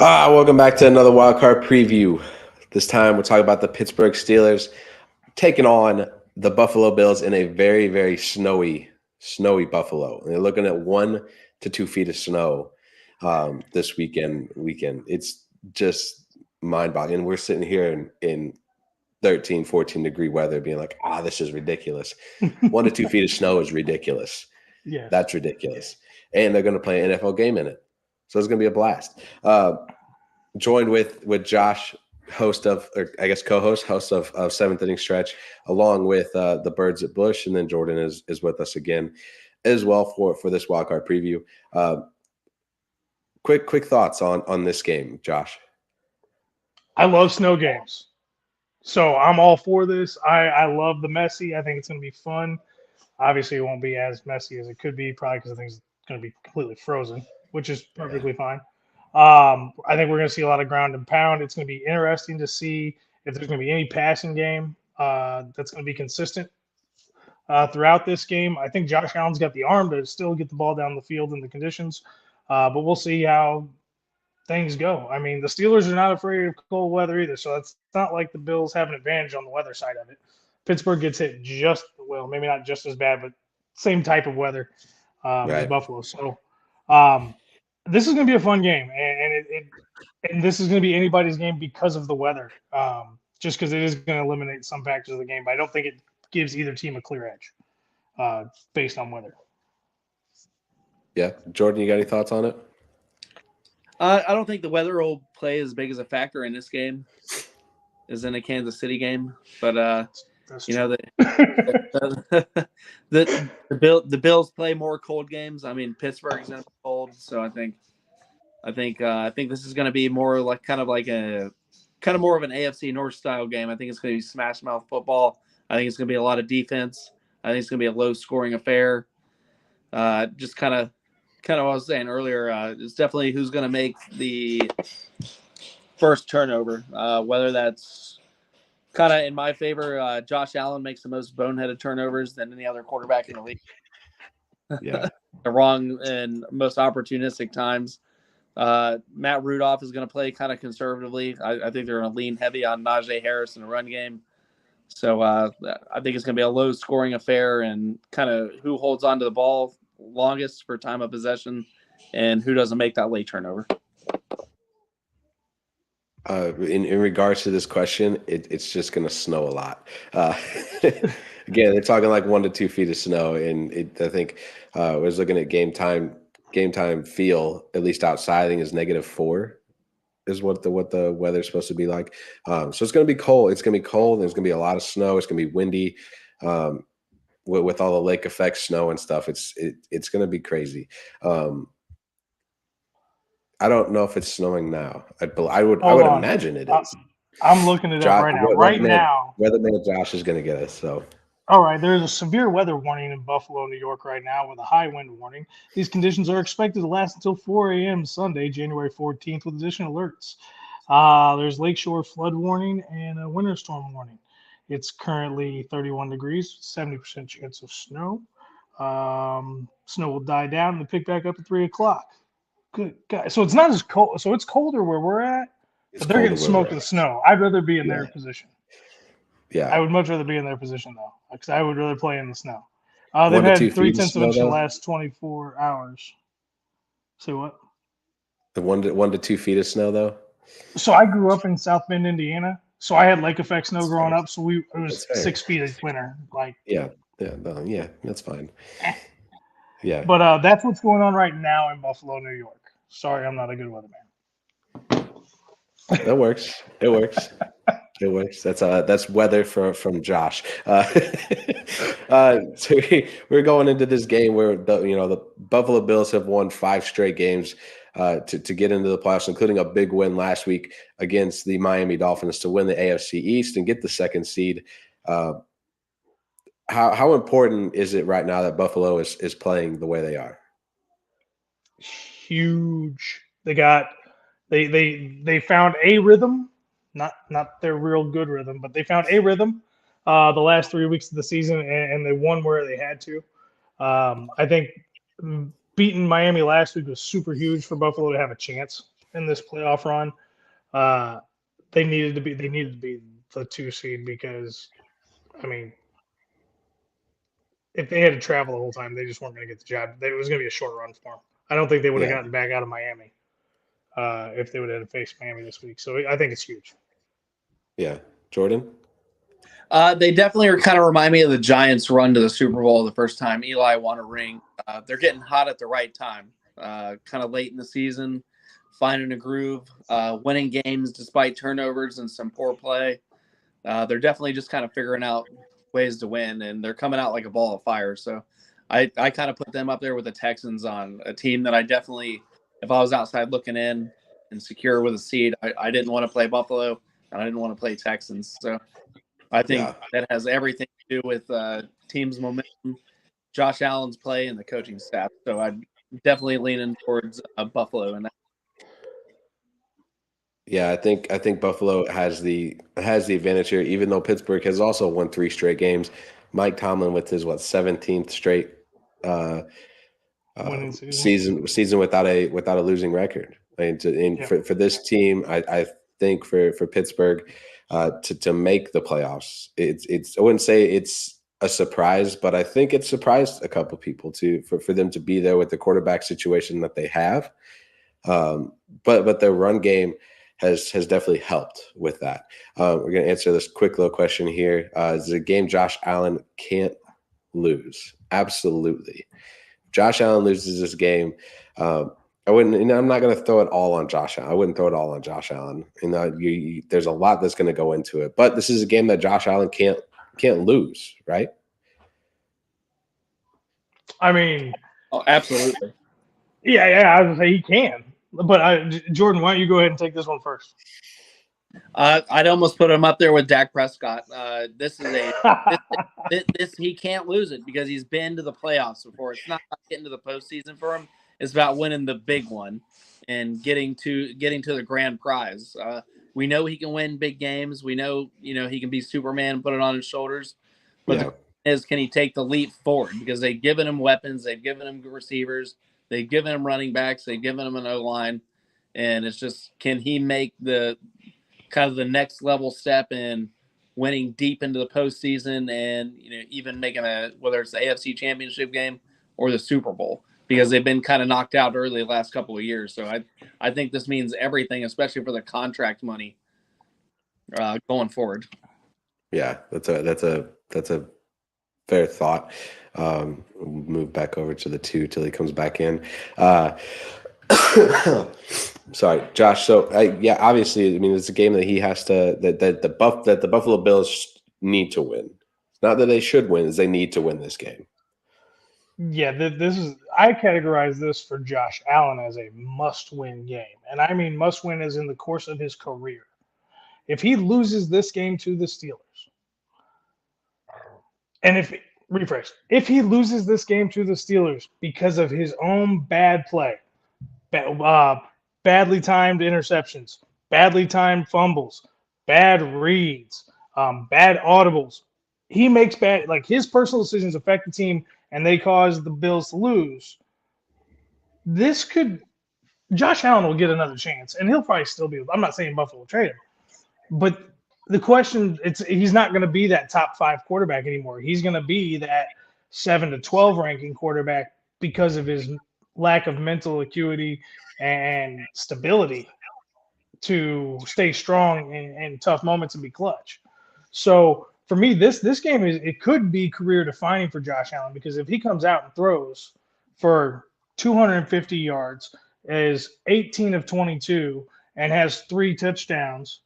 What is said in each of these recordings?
Welcome back to another wildcard preview. This time we're talking about the Pittsburgh Steelers taking on the Buffalo Bills in a very, very snowy Buffalo. And they're looking at 1 to 2 feet of snow this weekend. It's just mind-boggling. And we're sitting here in 13, 14-degree weather being like, this is ridiculous. 1 to 2 feet of snow is ridiculous. Yeah, That's ridiculous. And they're going to play an NFL game in it. So it's going to be a blast. Joined with Josh, host of Seventh Inning Stretch, along with the Birds at Bush, and then Jordan is with us again as well for this wildcard preview. Quick thoughts on this game, Josh. I love snow games, so I'm all for this. I love the messy. I think it's going to be fun. Obviously, it won't be as messy as it could be, probably because I think it's going to be completely frozen, which is perfectly fine. I think we're going to see a lot of ground and pound. It's going to be interesting to see if there's going to be any passing game that's going to be consistent throughout this game. I think Josh Allen's got the arm to still get the ball down the field in the conditions, but we'll see how things go. I mean, the Steelers are not afraid of cold weather either, so it's not like the Bills have an advantage on the weather side of it. Pittsburgh gets hit maybe not just as bad, but same type of weather as Buffalo. So this is going to be a fun game, and this is going to be anybody's game because of the weather. Just because it is going to eliminate some factors of the game, but I don't think it gives either team a clear edge based on weather. Yeah, Jordan, you got any thoughts on it? I don't think the weather will play as big as a factor in this game as in a Kansas City game, but the Bills play more cold games. I mean, Pittsburgh's in cold, so I think this is going to be more like kind of more of an AFC North style game. I think it's going to be smash mouth football. I think it's going to be a lot of defense. I think it's going to be a low scoring affair. Just kind of what I was saying earlier. It's definitely who's going to make the first turnover. Whether that's kind of in my favor, Josh Allen makes the most boneheaded turnovers than any other quarterback in the league. Yeah, the wrong and most opportunistic times. Matt Rudolph is going to play kind of conservatively. I think they're going to lean heavy on Najee Harris in the run game. So I think it's going to be a low-scoring affair and kind of who holds on to the ball longest for time of possession and who doesn't make that late turnover. In regards to this question, it's just going to snow a lot. Again, they're talking like 1 to 2 feet of snow, and I think I was looking at game time feel, at least outside, I think is -4 is what the weather's supposed to be like. So it's going to be cold. It's going to be cold. There's going to be a lot of snow. It's going to be windy. With all the lake effect snow and stuff, it's going to be crazy. I don't know if it's snowing now. I would imagine it is. I'm looking it up right now. Right now, weatherman Josh is going to get us. So. All right, there's a severe weather warning in Buffalo, New York right now with a high wind warning. These conditions are expected to last until 4 a.m. Sunday, January 14th, with additional alerts. There's lakeshore flood warning and a winter storm warning. It's currently 31 degrees, 70% chance of snow. Snow will die down and pick back up at 3 o'clock. Good God. So it's not as cold. So it's colder where we're at, but they're getting smoked with snow. I'd rather be in their position. Yeah, I would much rather be in their position though, because I would rather play in the snow. They've had 3 tenths of inch in the last 24 hours. Say what? The 1 to 2 feet of snow though. So I grew up in South Bend, Indiana. So I had lake effect snow growing up. So it was 6 feet of winter. That's fine. Yeah, but that's what's going on right now in Buffalo, New York. Sorry, I'm not a good weatherman. That works. It works. It works. That's weather from Josh. So we're going into this game where the Buffalo Bills have won 5 straight games to get into the playoffs, including a big win last week against the Miami Dolphins to win the AFC East and get the 2nd seed. How important is it right now that Buffalo is playing the way they are? Huge. They found a rhythm. Not their real good rhythm, but they found a rhythm the last 3 weeks of the season, and they won where they had to. I think beating Miami last week was super huge for Buffalo to have a chance in this playoff run. They needed to be the 2 seed because, I mean, if they had to travel the whole time, they just weren't going to get the job. It was going to be a short run for them. I don't think they would have gotten back out of Miami if they would have faced Miami this week. So I think it's huge. Yeah. Jordan? They definitely kind of remind me of the Giants' run to the Super Bowl the first time Eli won a ring. They're getting hot at the right time, kind of late in the season, finding a groove, winning games despite turnovers and some poor play. They're definitely just kind of figuring out ways to win, and they're coming out like a ball of fire. So I kind of put them up there with the Texans on a team that I definitely, if I was outside looking in and secure with a seed, I didn't want to play Buffalo, and I didn't want to play Texans. So I think that has everything to do with team's momentum, Josh Allen's play, and the coaching staff. So I'm definitely leaning towards Buffalo in that. Yeah, I think Buffalo has the advantage here, even though Pittsburgh has also won 3 straight games. Mike Tomlin with his 17th straight season without a losing record. For this team, I think for Pittsburgh to make the playoffs, it's I wouldn't say it's a surprise, but I think it surprised a couple people for them to be there with the quarterback situation that they have. But their run game has definitely helped with that. We're going to answer this quick little question here. Is it a game Josh Allen can't lose? Absolutely. Josh Allen loses this game. I wouldn't. I'm not going to throw it all on Josh Allen. I wouldn't throw it all on Josh Allen. There's a lot that's going to go into it. But this is a game that Josh Allen can't lose, right? I mean, absolutely. Yeah. I was going to say he can. But Jordan, why don't you go ahead and take this one first? I'd almost put him up there with Dak Prescott. This is this he can't lose it because he's been to the playoffs before. It's not about getting to the postseason for him. It's about winning the big one and getting to the grand prize. We know he can win big games. We know he can be Superman and put it on his shoulders. But the question is, can he take the leap forward? Because they've given him weapons, they've given him receivers. They've given him running backs. They've given him an O-line. And it's just, can he make the kind of the next level step in winning deep into the postseason and, even making whether it's the AFC Championship game or the Super Bowl, because they've been kind of knocked out early the last couple of years. So I think this means everything, especially for the contract money going forward. Yeah, that's a fair thought. We'll move back over to the 2 till he comes back in. Sorry, Josh. So obviously, it's a game that he has to that the Buffalo Bills need to win. It's not that they should win; it's they need to win this game. Yeah, I categorize this for Josh Allen as a must-win game, and I mean must-win as in the course of his career. If he loses this game to the Steelers, and if he loses this game to the Steelers because of his own bad play, badly timed interceptions, badly timed fumbles, bad reads, bad audibles, he makes his personal decisions affect the team and they cause the Bills to lose. Josh Allen will get another chance and he'll probably still be. I'm not saying Buffalo will trade him, but the question, he's not going to be that top 5 quarterback anymore. He's going to be that 7 to 12 ranking quarterback because of his lack of mental acuity and stability to stay strong in tough moments and be clutch. So for me, this game it could be career defining for Josh Allen, because if he comes out and throws for 250 yards, is 18 of 22, and has 3 touchdowns,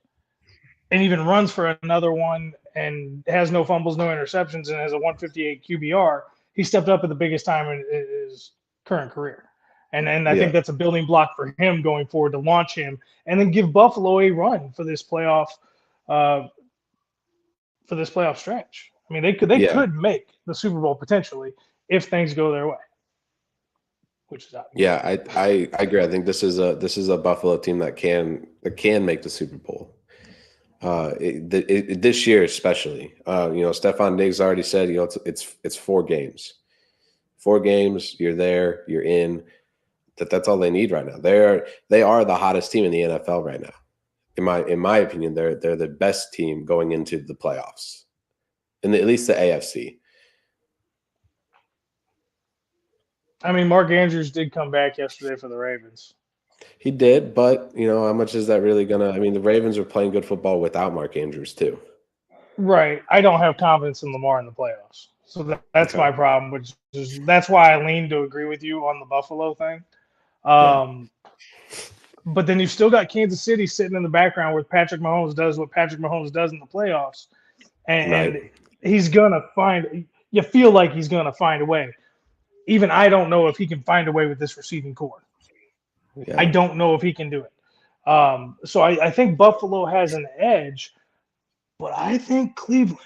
and even runs for another one and has no fumbles, no interceptions, and has a 158 QBR, he stepped up at the biggest time in his current career. And I think that's a building block for him going forward to launch him and then give Buffalo a run for this playoff stretch. I mean, they could make the Super Bowl potentially if things go their way. Which is obvious. Yeah, I agree. I think this is a Buffalo team that can make the Super Bowl. This year especially. Stephon Diggs already said, it's 4 games. 4 games, you're there, you're in. That's all they need right now. They are the hottest team in the NFL right now. In my opinion, they're the best team going into the playoffs, at least the AFC. I mean, Mark Andrews did come back yesterday for the Ravens. He did, but how much is that really gonna? I mean, the Ravens are playing good football without Mark Andrews too. Right. I don't have confidence in Lamar in the playoffs, so that's my problem. Which is that's why I lean to agree with you on the Buffalo thing. But then you've still got Kansas City sitting in the background where Patrick Mahomes does what Patrick Mahomes does in the playoffs, and he's gonna find. You feel like he's gonna find a way. Even I don't know if he can find a way with this receiving core. Yeah. I don't know if he can do it. So I think Buffalo has an edge, but I think Cleveland.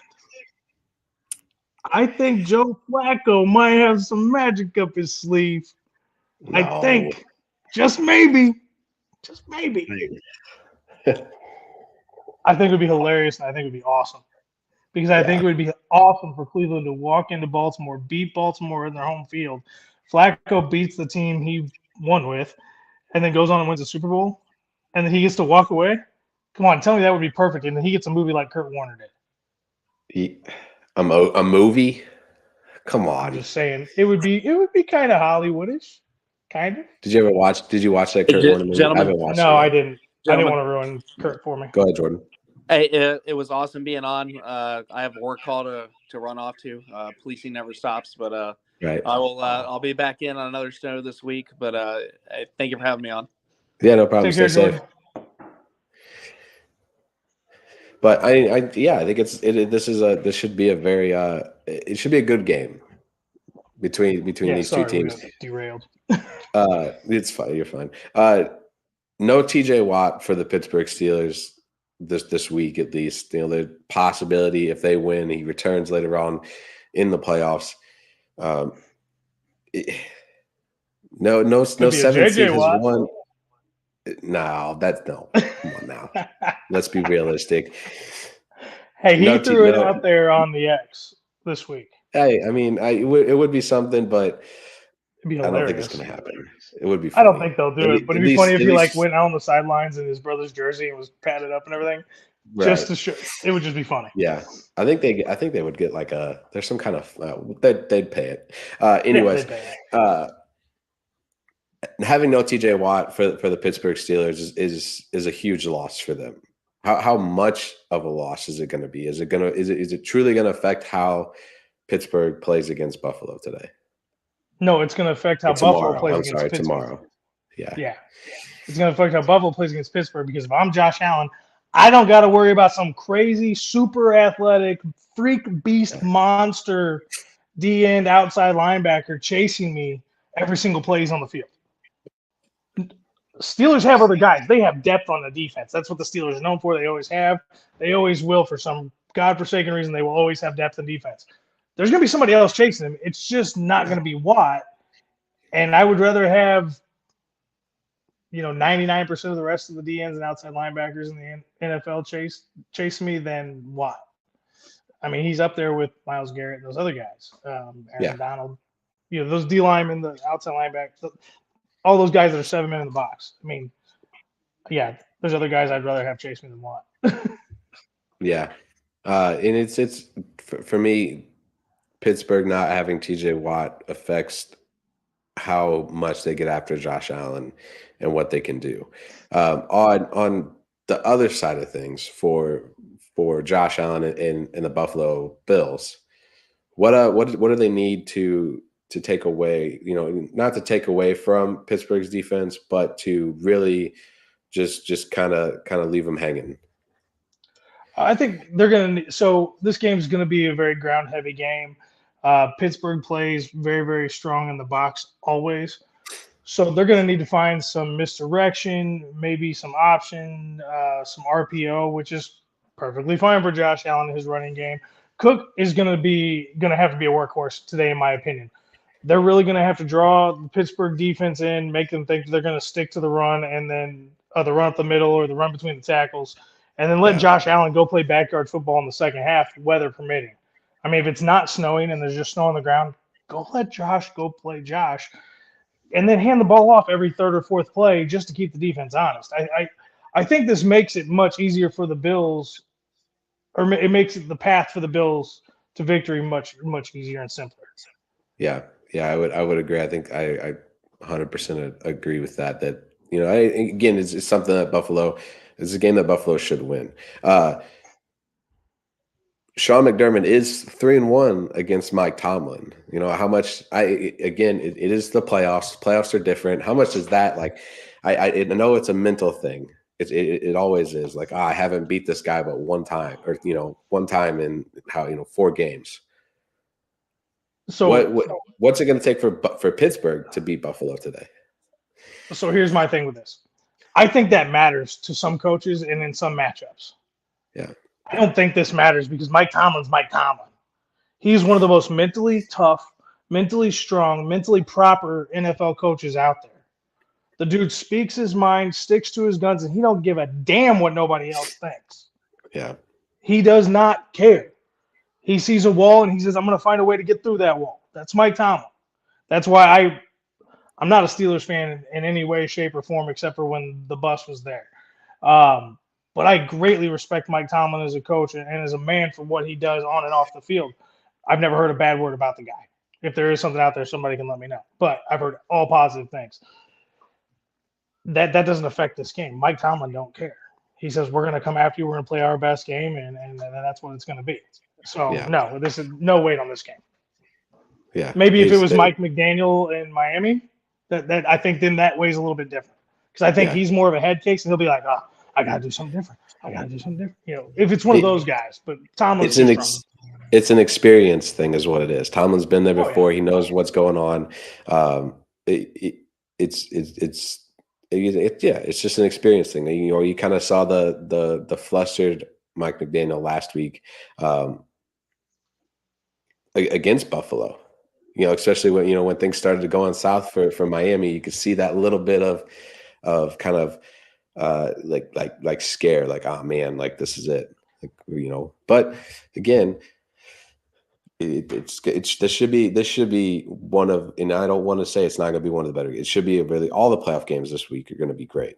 I think Joe Flacco might have some magic up his sleeve. No. I think. Just maybe. I think it would be hilarious, and I think it would be awesome. Because I think it would be awesome for Cleveland to walk into Baltimore, beat Baltimore in their home field. Flacco beats the team he won with, and then goes on and wins a Super Bowl, and then he gets to walk away. Come on, tell me that would be perfect, and then he gets a movie like Kurt Warner did. A movie? Come on. I'm just saying it would be kind of Hollywoodish, kind of. Did you watch that Kurt Warner movie? Gentlemen, I haven't watched no, it. I didn't. Gentlemen. I didn't want to ruin Kurt for me. Go ahead, Jordan. Hey, it was awesome being on. I have a work call to run off to. Policing never stops, but right. I'll be back in on another show this week. But thank you for having me on. Yeah, no problem. Stay safe. But I think this should be a very it should be a good game between these two teams. Derailed. It's fine. You're fine. No TJ Watt for the Pittsburgh Steelers this week at least. The possibility if they win, he returns later on in the playoffs. No 7 seed has won. No. Come on now. Let's be realistic. Hey, he threw it out there on the X this week. Hey, I mean, it would be something, but it'd be I don't think it's going to happen. It would be funny. I don't think they'll do it, but it'd be funny if he went out on the sidelines in his brother's jersey and was padded up and everything, just to show. It would just be funny. Yeah, I think they would get like there's some kind of they'd pay it. Anyways, having no TJ Watt for the Pittsburgh Steelers is a huge loss for them. How much of a loss is it going to be? Is it truly going to affect how Pittsburgh plays against Buffalo today? No, it's going to affect how Buffalo plays against Pittsburgh. Tomorrow. Yeah. It's going to affect how Buffalo plays against Pittsburgh because if I'm Josh Allen, I don't got to worry about some crazy, super athletic, freak beast monster D-end outside linebacker chasing me every single play he's on the field. Steelers have other guys. They have depth on the defense. That's what the Steelers are known for. They always have. They always will for some godforsaken reason. They will always have depth in defense. There's going to be somebody else chasing him. It's just not going to be Watt. And I would rather have, 99% of the rest of the DNs and outside linebackers in the NFL chase me than Watt. I mean, he's up there with Myles Garrett and those other guys. Aaron Donald. Those D linemen, the outside linebackers, all those guys that are 7 men in the box. I mean, there's other guys I'd rather have chase me than Watt. Yeah. And it's for me, Pittsburgh not having TJ Watt affects how much they get after Josh Allen and what they can do. On the other side of things for Josh Allen and the Buffalo Bills, what do they need to take away, not to take away from Pittsburgh's defense, but to really just kind of leave them hanging? I think they're going to – so this game is going to be a very ground-heavy game. Pittsburgh plays very, very strong in the box always. So they're going to need to find some misdirection, maybe some option, some RPO, which is perfectly fine for Josh Allen in his running game. Cook is going to have to be a workhorse today, in my opinion. They're really going to have to draw the Pittsburgh defense in, make them think they're going to stick to the run, and then the run up the middle or the run between the tackles, and then let Josh Allen go play backyard football in the second half, weather permitting. I mean, if it's not snowing and there's just snow on the ground, go let Josh go play Josh. and then hand the ball off every third or fourth play just to keep the defense honest. I think this makes it much easier for the Bills, or it makes the path for the Bills to victory much easier and simpler. Yeah, I would agree. I think I 100% agree with that. That again, it's something that Buffalo. It's a game that Buffalo should win. Sean McDermott is 3-1 against Mike Tomlin. How much it is the playoffs. Playoffs are different. How much is that like? I know it's a mental thing. It always is. Like, I haven't beat this guy but one time, or one time in 4 games. So what's it going to take for Pittsburgh to beat Buffalo today? So here's my thing with this. I think that matters to some coaches and in some matchups. Yeah. I don't think this matters because Mike Tomlin's Mike Tomlin. He's one of the most mentally tough, mentally strong, mentally proper NFL coaches out there. The dude speaks his mind, sticks to his guns, and he don't give a damn what nobody else thinks. Yeah. He does not care. He sees a wall and he says, I'm going to find a way to get through that wall. That's Mike Tomlin. That's why I'm not a Steelers fan in any way, shape, or form except for when the bus was there. But I greatly respect Mike Tomlin as a coach and as a man for what he does on and off the field. I've never heard a bad word about the guy. If there is something out there, somebody can let me know. But I've heard all positive things. That doesn't affect this game. Mike Tomlin don't care. He says, we're going to come after you. We're going to play our best game, and that's what it's going to be. So, no, this is no weight on this game. Yeah. Maybe if it was Mike McDaniel in Miami, that I think then that weighs a little bit different. Because I think he's more of a head case, and he'll be like, I got to do something different. If it's one of those guys. But Tomlin's it's an experience thing is what it is. Tomlin's been there before. He knows what's going on. It's just an experience thing. You kind of saw the flustered Mike McDaniel last week against Buffalo. Especially when things started to go on south for Miami, you could see that little bit of kind of like scare, like, oh man, like this is it, But again, this should be one of, and I don't want to say it's not going to be one of the better. It should be all the playoff games this week are going to be great.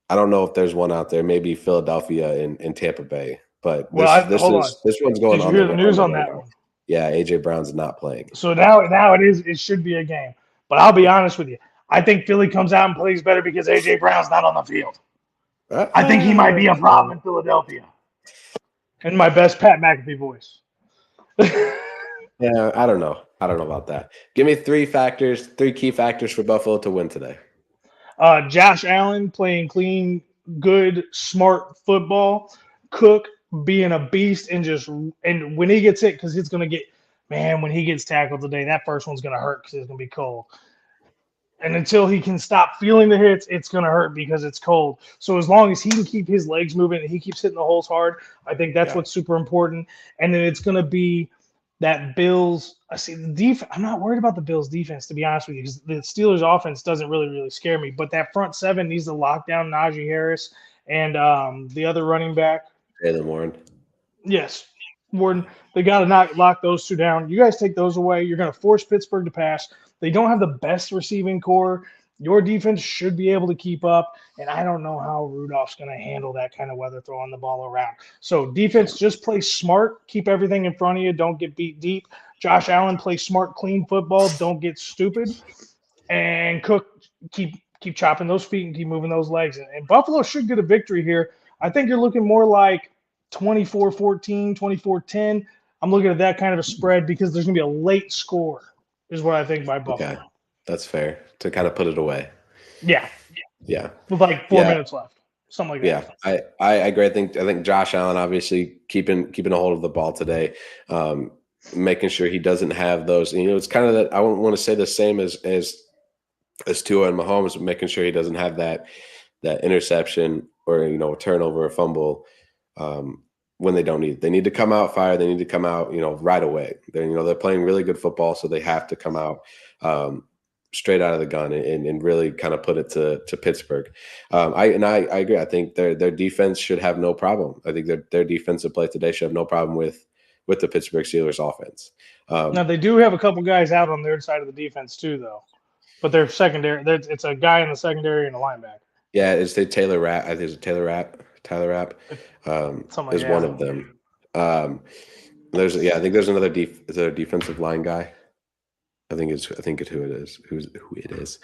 I don't know if there's one out there, maybe Philadelphia and Tampa Bay, but this one's going on. Did you hear the news on that one? Yeah, AJ Brown's not playing. So now it should be a game. But I'll be honest with you. I think Philly comes out and plays better because AJ Brown's not on the field. I think he might be a problem in Philadelphia. In my best Pat McAfee voice. Yeah, I don't know about that. Give me 3 key factors for Buffalo to win today. Josh Allen playing clean, good, smart football. Cook being a beast and when he gets hit, because it's going to get, man, when he gets tackled today, that first one's going to hurt because it's going to be cold. And until he can stop feeling the hits, it's going to hurt because it's cold. So as long as he can keep his legs moving and he keeps hitting the holes hard, I think that's what's super important. And then it's going to be that Bills. I see the defense. I'm not worried about the Bills defense, to be honest with you, because the Steelers offense doesn't really scare me. But that front seven needs to lock down Najee Harris and the other running back. Jaylen Warren. Yes. Warden. They got to lock those 2 down. You guys take those away. You're going to force Pittsburgh to pass. They don't have the best receiving core. Your defense should be able to keep up, and I don't know how Rudolph's going to handle that kind of weather throwing the ball around. So defense, just play smart. Keep everything in front of you. Don't get beat deep. Josh Allen, play smart, clean football. Don't get stupid. And Cook, keep chopping those feet and keep moving those legs. And Buffalo should get a victory here. I think you're looking more like 24-14, 24-10. I'm looking at that kind of a spread because there's going to be a late score is what I think by Buffalo. Okay. That's fair to kind of put it away. Yeah. With like 4 minutes left. Something like that. Yeah. I agree. I think Josh Allen obviously keeping a hold of the ball today, making sure he doesn't have those. It's kind of that I wouldn't want to say the same as Tua and Mahomes, but making sure he doesn't have that interception or turnover or fumble when they don't need it. They need to come out fire. They need to come out right away. They're playing really good football, so they have to come out straight out of the gun and really kind of put it to Pittsburgh. I agree. I think their defense should have no problem. I think their defensive play today should have no problem with the Pittsburgh Steelers offense. Now they do have a couple guys out on their side of the defense too, though. But they're secondary. It's a guy in the secondary and a linebacker. Yeah, it's the Taylor Rapp. I think it's Taylor Rapp. Tyler Rapp is one of them. I think there's another defensive line guy. I think it's who it is. Who it is.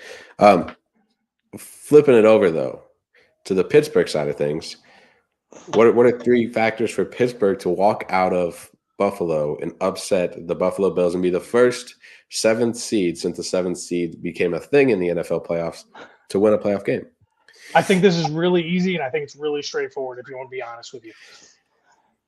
Flipping it over though to the Pittsburgh side of things. What are 3 factors for Pittsburgh to walk out of Buffalo and upset the Buffalo Bills and be the first 7th seed since the 7th seed became a thing in the NFL playoffs to win a playoff game? I think this is really easy, and I think it's really straightforward, if you want to be honest with you.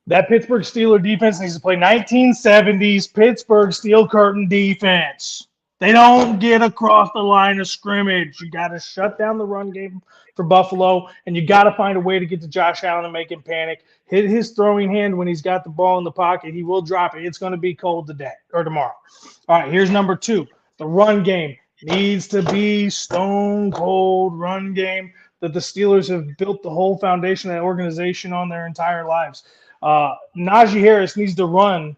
That Pittsburgh Steelers defense needs to play 1970s Pittsburgh Steel Curtain defense. They don't get across the line of scrimmage. You got to shut down the run game for Buffalo, and you got to find a way to get to Josh Allen and make him panic. Hit his throwing hand when he's got the ball in the pocket. He will drop it. It's going to be cold today or tomorrow. All right, here's number 2. The run game needs to be stone cold run game that the Steelers have built the whole foundation of that organization on their entire lives. Najee Harris needs to run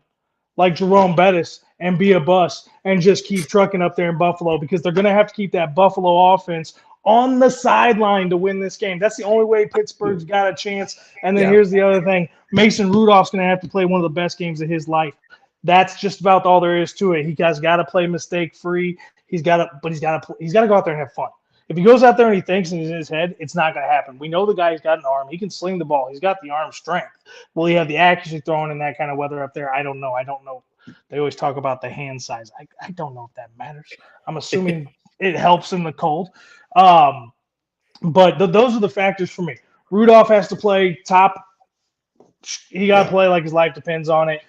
like Jerome Bettis and be a bust and just keep trucking up there in Buffalo, because they're going to have to keep that Buffalo offense on the sideline to win this game. That's the only way Pittsburgh's got a chance. And then here's the other thing. Mason Rudolph's going to have to play one of the best games of his life. That's just about all there is to it. He has got to play mistake free. He's got to go out there and have fun. If he goes out there and he thinks in his head, it's not going to happen. We know the guy's got an arm. He can sling the ball. He's got the arm strength. Will he have the accuracy throwing in that kind of weather up there? I don't know. They always talk about the hand size. I don't know if that matters. I'm assuming it helps in the cold. But those are the factors for me. Rudolph has to play top. He got to play like his life depends on it.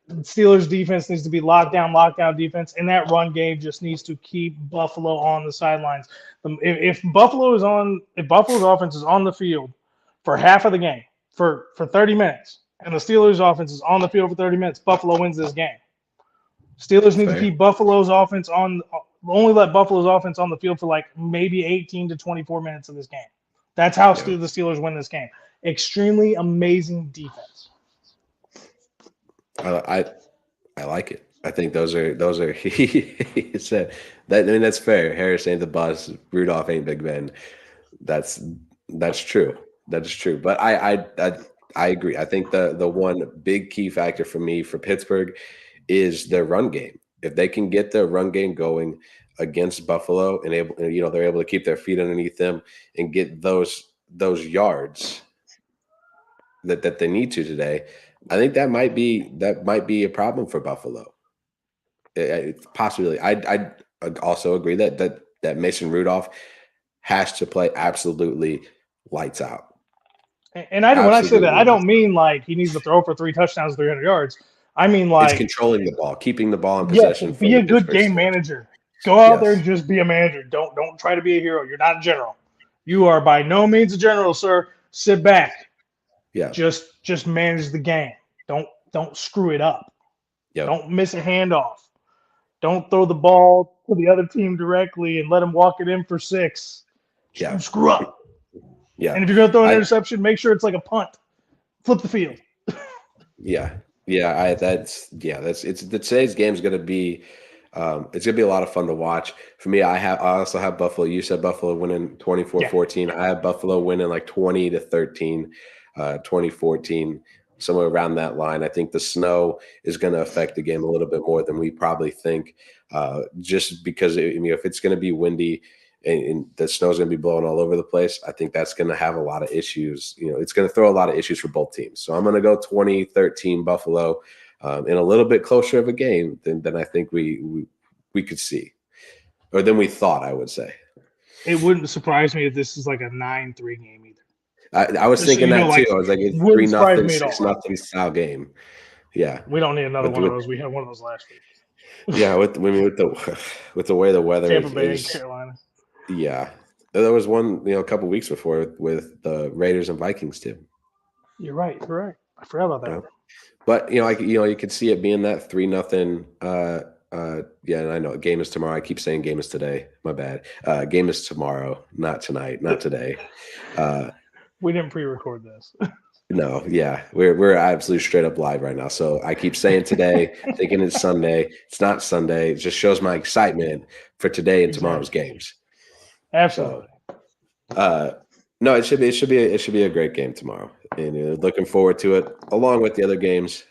The Steelers defense needs to be lockdown defense, and that run game just needs to keep Buffalo on the sidelines. If Buffalo's offense is on the field for half of the game, for 30 minutes, and the Steelers offense is on the field for 30 minutes, Buffalo wins this game. Steelers need to keep Buffalo's offense only let Buffalo's offense on the field for like maybe 18 to 24 minutes of this game. That's how the Steelers win this game. Extremely amazing defense. I like it. I think those are he said that. I mean, that's fair. Harris ain't the boss. Rudolph ain't Big Ben. That's true. That is true. But I agree. I think the one big key factor for me for Pittsburgh is their run game. If they can get their run game going against Buffalo and they're able to keep their feet underneath them and get those yards that they need to today, I think that might be a problem for Buffalo. Possibly. I also agree that Mason Rudolph has to play absolutely lights out. And when I say that, I don't mean like he needs to throw for 3 touchdowns, 300 yards. I mean like it's controlling the ball, keeping the ball in possession. Be a good game manager. Go out there and just be a manager. Don't try to be a hero. You're not a general. You are by no means a general, sir. Sit back. Yeah. Just manage the game. Don't screw it up. Yep. Don't miss a handoff. Don't throw the ball to the other team directly and let them walk it in for 6. Don't screw up. Yeah. And if you're going to throw an interception, make sure it's like a punt. Flip the field. Today's game is going to be it's going to be a lot of fun to watch. For me, I also have Buffalo. You said Buffalo winning 24-14. I have Buffalo winning like 20-13, 2014, somewhere around that line. I think the snow is going to affect the game a little bit more than we probably think, just because if it's going to be windy and the snow is going to be blowing all over the place, I think that's going to have a lot of issues. It's going to throw a lot of issues for both teams. So I'm going to go 20-13 Buffalo, in a little bit closer of a game than I think we could see, or than we thought, I would say. It wouldn't surprise me if this is like a 9-3 game either. I was thinking that too. I was like, it's 3-0, 6-0 style game. Yeah, we don't need another one of those. We had one of those last week. Yeah, with the way the weather Tampa Bay is, and Carolina. Yeah, there was one a couple weeks before with the Raiders and Vikings too. You're right. I forgot about that. But you could see it being that 3-0. And I know game is tomorrow. I keep saying game is today. My bad. Game is tomorrow, not tonight, not today. We didn't pre-record this. No, yeah, we're absolutely straight up live right now. So I keep saying today, thinking it's Sunday. It's not Sunday. It just shows my excitement for today and tomorrow's games. Absolutely. So, no, it should be a great game tomorrow, and looking forward to it along with the other games.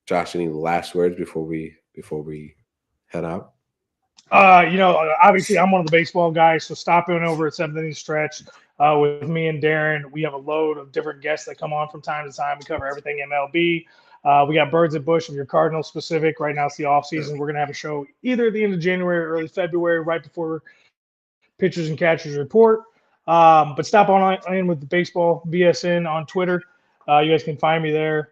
Josh, any last words before we head out? Obviously I'm one of the baseball guys, so stop in over at 7th Inning Stretch with me and Darren. We have a load of different guests that come on from time to time. We cover everything MLB. We got Birds at Bush if you're Cardinal specific. Right now it's the off season. We're gonna have a show either at the end of January or early February, right before pitchers and catchers report. But stop on in with the baseball VSN on Twitter. You guys can find me there.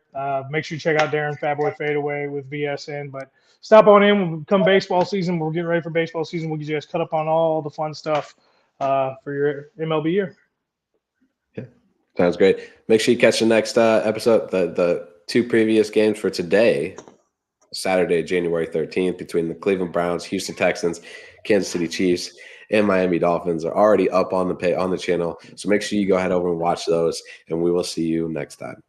Make sure you check out Darren Fatboy Fadeaway with VSN. But stop on in. Come baseball season. We're getting ready for baseball season. We'll get you guys cut up on all the fun stuff for your MLB year. Yeah, sounds great. Make sure you catch the next episode. The 2 previous games for today, Saturday, January 13th, between the Cleveland Browns, Houston Texans, Kansas City Chiefs, and Miami Dolphins are already up on the channel. So make sure you go head over and watch those, and we will see you next time.